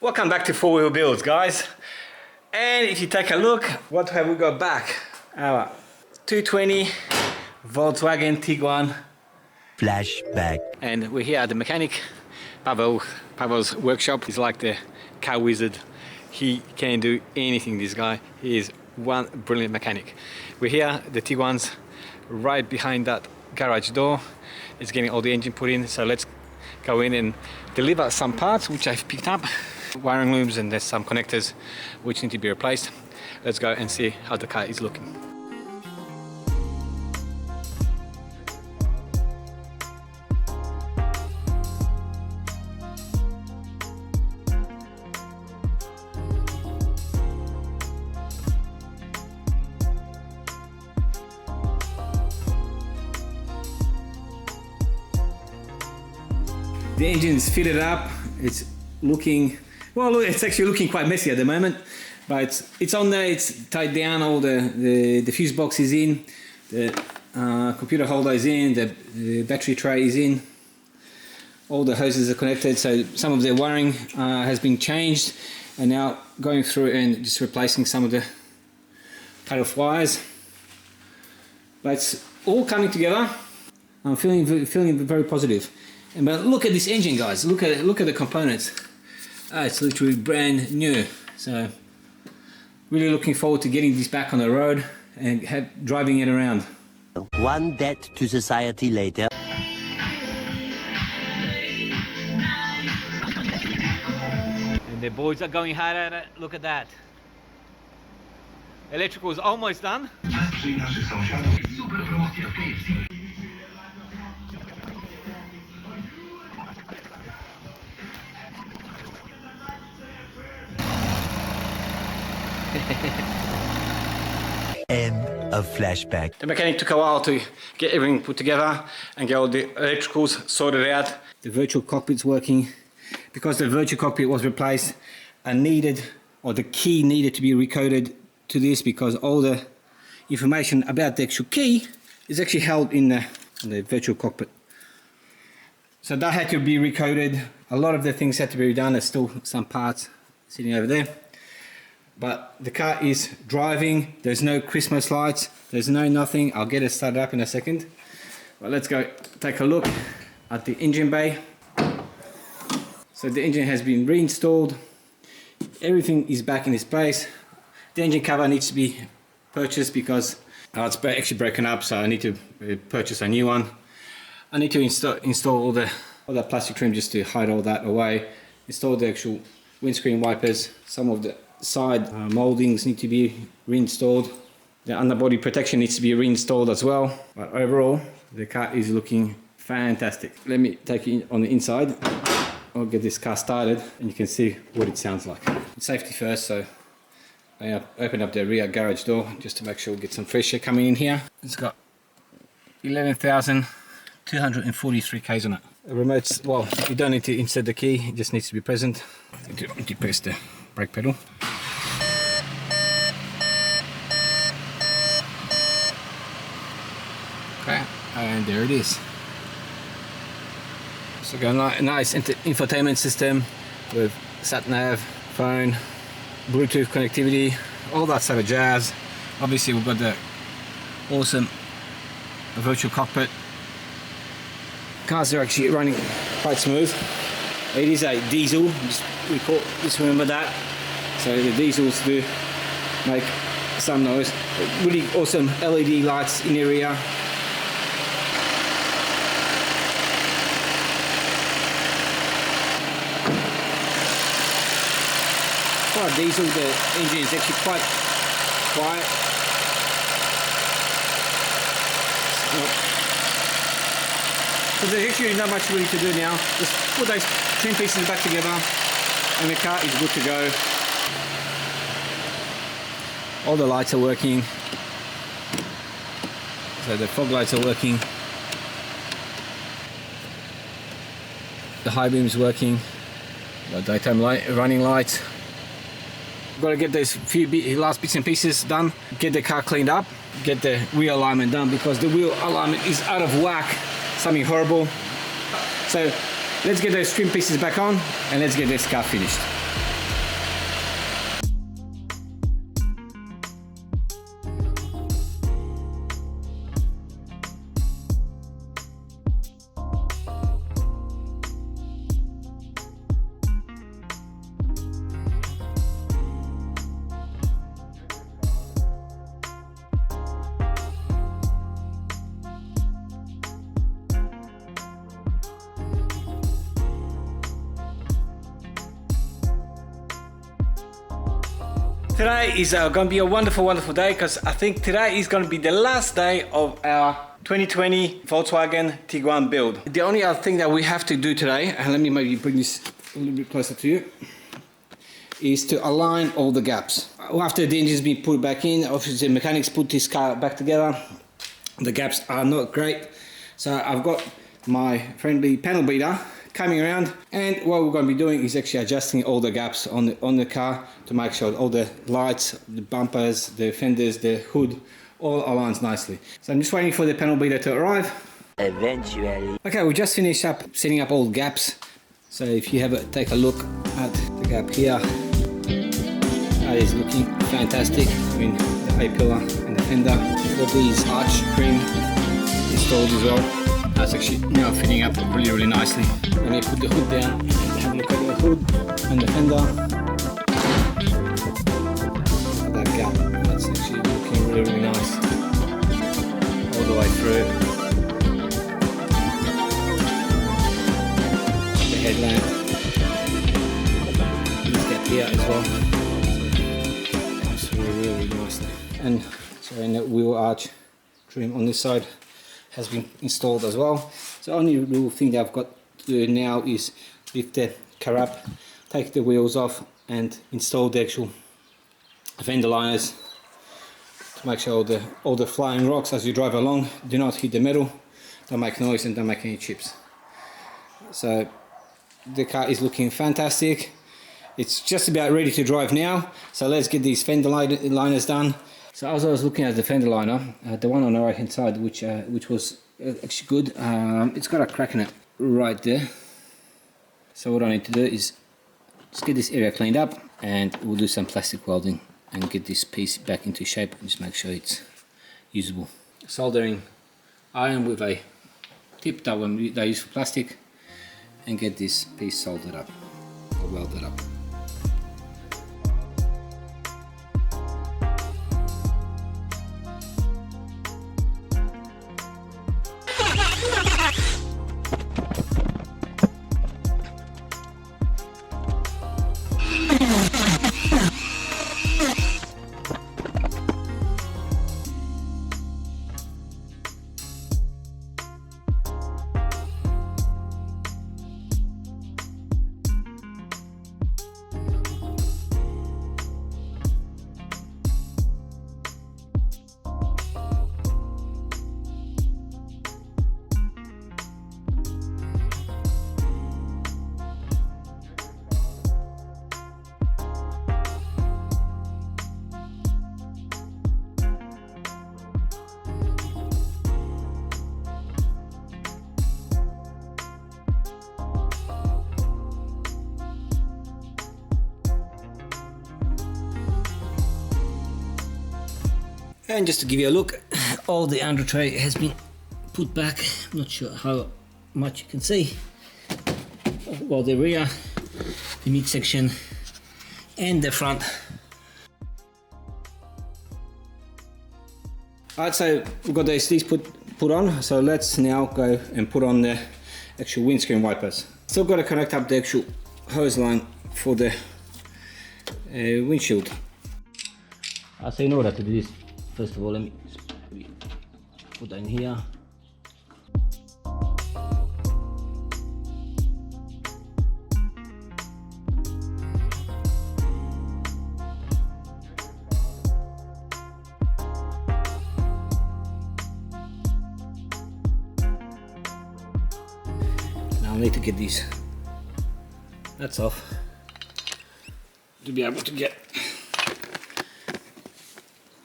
Welcome back to 4 Wheel Builds, guys. And if you take a look, what have we got back? Our 220 Volkswagen Tiguan. Flashback. And we're here at the mechanic, Pavel's workshop. He's like the car wizard. He can do anything, this guy. He is one brilliant mechanic. We're here, the Tiguan's right behind that garage door. It's getting all the engine put in, so let's go in and deliver some parts which I've picked up. Wiring looms, and there's some connectors which need to be replaced. Let's go and see how the car is looking. The engine is fitted up. It's looking, well, it's actually looking quite messy at the moment, but it's on there, it's tied down, all the fuse box is in, the computer holder is in, the battery tray is in, all the hoses are connected, so some of the wiring has been changed, and now going through and just replacing some of the cut off wires. But it's all coming together. I'm feeling very positive. But look at this engine, guys, look at the components. It's literally brand new, so really looking forward to getting this back on the road and driving it around. One debt to society later. And the boys are going hard at it. Look at that. Electrical is almost done. End of flashback. The mechanic took a while to get everything put together and get all the electricals sorted out. The virtual cockpit's working. Because the virtual cockpit was replaced, the key needed to be recoded to this, because all the information about the actual key is actually held in the virtual cockpit. So that had to be recoded. A lot of the things had to be done. There's still some parts sitting over there. But the car is driving. There's no Christmas lights. There's no nothing. I'll get it started up in a second. But let's go take a look at the engine bay. So the engine has been reinstalled. Everything is back in its place. The engine cover needs to be purchased because it's actually broken up, so I need to purchase a new one. I need to install all that plastic trim just to hide all that away. Install the actual windscreen wipers. Some of the side moldings need to be reinstalled. The underbody protection needs to be reinstalled as well. But overall, the car is looking fantastic. Let me take it on the inside. I'll get this car started and you can see what it sounds like. Safety first, so I open up the rear garage door just to make sure we get some fresh air coming in here. It's got 11,243 k's on it. The remote's, well, you don't need to insert the key, it just needs to be present. You press the brake pedal. Okay, and there it is. So got a nice infotainment system with sat-nav, phone, Bluetooth connectivity, all that sort of jazz. Obviously we've got the awesome virtual cockpit. Cars are actually running quite smooth. It is a diesel, just remember that. So the diesels do make some noise. Really awesome LED lights in the rear. For a diesel, the engine is actually quite quiet. So there's actually not much really to do now. Just put those trim pieces back together and the car is good to go. All the lights are working. So the fog lights are working. The high beam is working. The daytime running lights. Got to get those few last bits and pieces done. Get the car cleaned up. Get the wheel alignment done because the wheel alignment is out of whack. Something horrible. So let's get those trim pieces back on and let's get this car finished. Today is going to be a wonderful, wonderful day because I think today is going to be the last day of our 2020 Volkswagen Tiguan build. The only other thing that we have to do today, and let me maybe bring this a little bit closer to you, is to align all the gaps. After the engine's been put back in, obviously the mechanics put this car back together. The gaps are not great, so I've got my friendly panel beater coming around, and what we're going to be doing is actually adjusting all the gaps on the car to make sure all the lights, the bumpers, the fenders, the hood all aligns nicely. So I'm just waiting for the panel beater to arrive. Eventually. Okay, we just finished up setting up all the gaps. So if you take a look at the gap here, that is looking fantastic. I mean, the A-pillar and the fender. We've got these arch trim installed as well. That's actually now fitting up really, really nicely. Let me put the hood down and have a look at the hood and the fender. Look at that gap. That's actually looking really, really nice. All the way through. The headlamp. This gap here as well. That's really, really nicely. And so in the wheel arch trim on this side has been installed as well. So only little thing that I've got to do now is lift the car up, take the wheels off and install the actual fender liners to make sure all the flying rocks as you drive along do not hit the metal, don't make noise and don't make any chips. So the car is looking fantastic. It's just about ready to drive now, so let's get these fender liners done. So as I was looking at the fender liner, the one on the right hand side, which was actually good, it's got a crack in it right there. So what I need to do is just get this area cleaned up, and we'll do some plastic welding and get this piece back into shape and just make sure it's usable. Soldering iron with a tip that they use for plastic, and get this piece soldered up or welded up. And just to give you a look, all the under tray has been put back. I'm not sure how much you can see. Well, the rear, the midsection and the front. Alright, so we've got the SDs put on, so let's now go and put on the actual windscreen wipers. Still got to connect up the actual hose line for the windshield. So in order to do this, first of all, let me put that in here. Now I need to get these nuts off to be able to get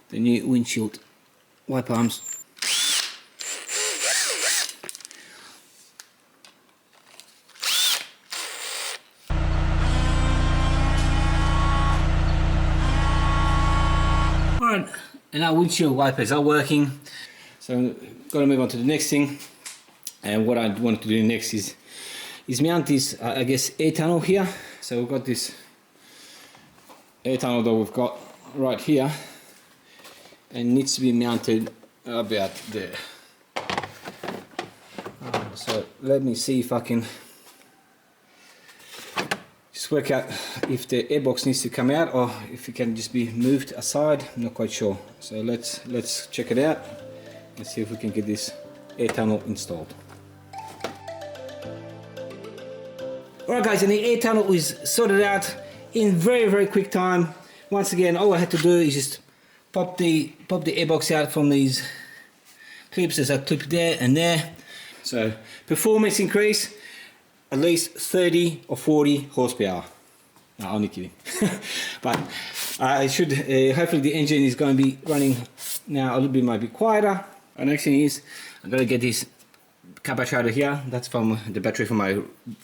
the new windshield wiper arms. Alright, and our windshield wipers are working, so got to move on to the next thing. And what I want to do next is mount this I guess air tunnel here. So we've got this air tunnel that we've got right here, and needs to be mounted about there. So let me see if I can Just work out if the airbox needs to come out or if it can just be moved aside. I'm not quite sure. So let's check it out and see if we can get this air tunnel installed. Alright guys, and the air tunnel is sorted out in very quick time. Once again, all I had to do is just pop the airbox out from these clips. There's a clip there and there. So performance increase at least 30 or 40 horsepower. No, I'm only kidding. But I should hopefully the engine is going to be running now a little bit, might be quieter. And next thing is I'm going to get this carburetor here. That's from the battery for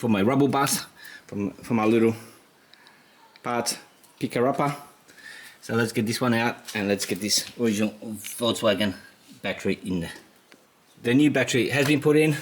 my rubble bus from my little part picker upper. So let's get this one out and let's get this original Volkswagen battery in there. The new battery has been put in.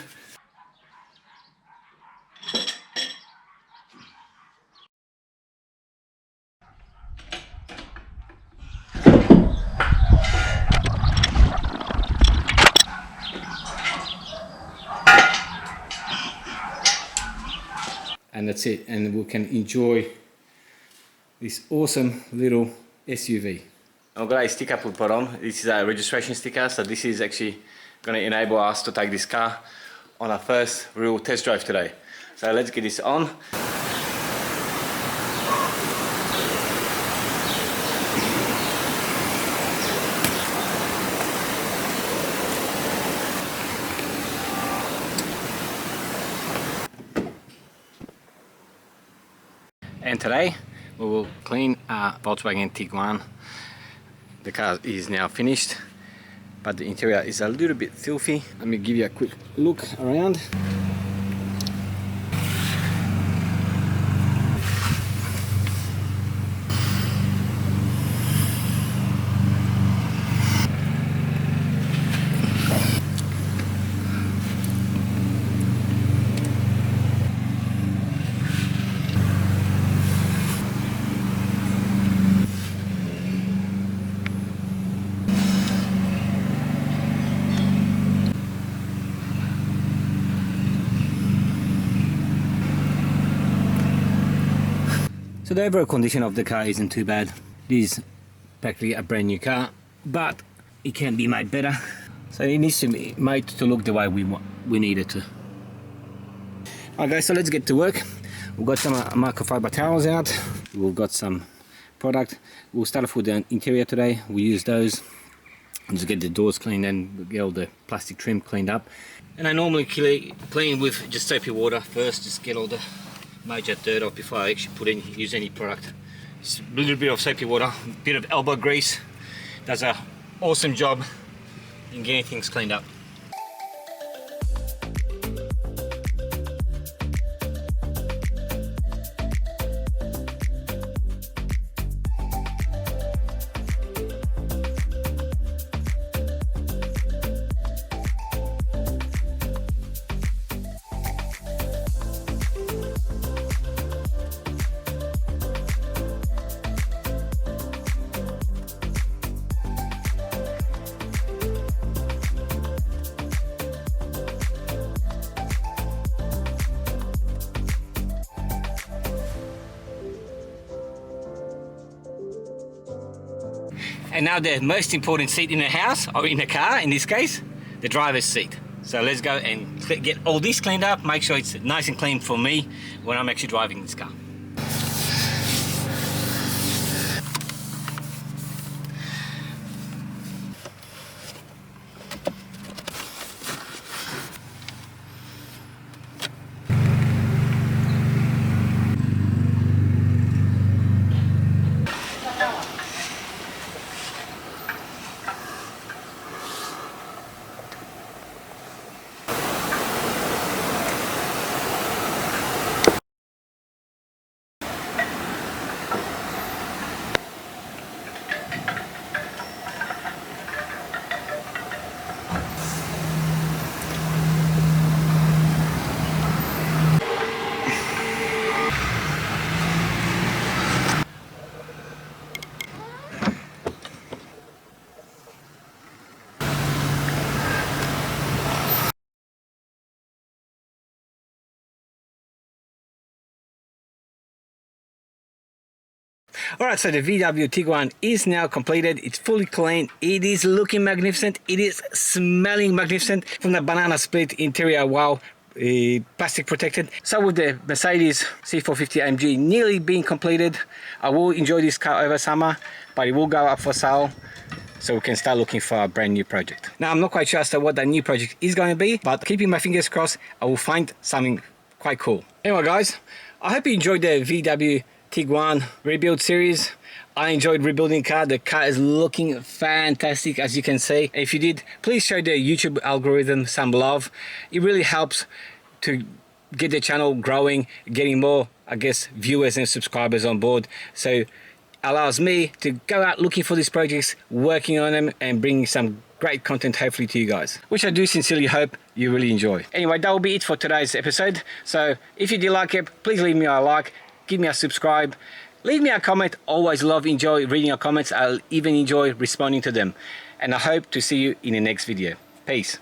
And that's it, and we can enjoy this awesome little SUV. I've got a sticker put on. This is a registration sticker, so this is actually going to enable us to take this car on our first real test drive today. So let's get this on. And today we will clean our Volkswagen Tiguan. The car is now finished, but the interior is a little bit filthy. Let me give you a quick look around. So the overall condition of the car isn't too bad. It is practically a brand new car, but it can be made better. So it needs to be made to look the way we need it to. Alright guys, so let's get to work. We've got some microfiber towels out. We've got some product. We'll start off with the interior today. We'll use those. Just get the doors cleaned and get all the plastic trim cleaned up. And I normally clean with just soapy water first, just get all the major dirt off before I actually use any product. Just a little bit of soapy water, a bit of elbow grease. Does an awesome job in getting things cleaned up. And now the most important seat in the house, or in the car in this case, the driver's seat. So let's go and get all this cleaned up, make sure it's nice and clean for me when I'm actually driving this car. Alright, so the VW Tiguan is now completed. It's fully clean. It is looking magnificent. It is smelling magnificent. From the banana split interior, wow, plastic protected. So with the Mercedes C450 AMG nearly being completed, I will enjoy this car over summer, but it will go up for sale, so we can start looking for a brand new project. Now, I'm not quite sure as to what that new project is going to be, but keeping my fingers crossed, I will find something quite cool. Anyway guys, I hope you enjoyed the VW Tiguan rebuild series. I enjoyed rebuilding the car. The car is looking fantastic, as you can see. If you did, please show the YouTube algorithm some love. It really helps to get the channel growing, getting more, I guess, viewers and subscribers on board. So allows me to go out looking for these projects, working on them, and bringing some great content hopefully to you guys, which I do sincerely hope you really enjoy. Anyway, that will be it for today's episode. So if you did like it, please leave me a like, give me a subscribe, leave me a comment. Always enjoy reading your comments. I'll even enjoy responding to them. And I hope to see you in the next video. Peace.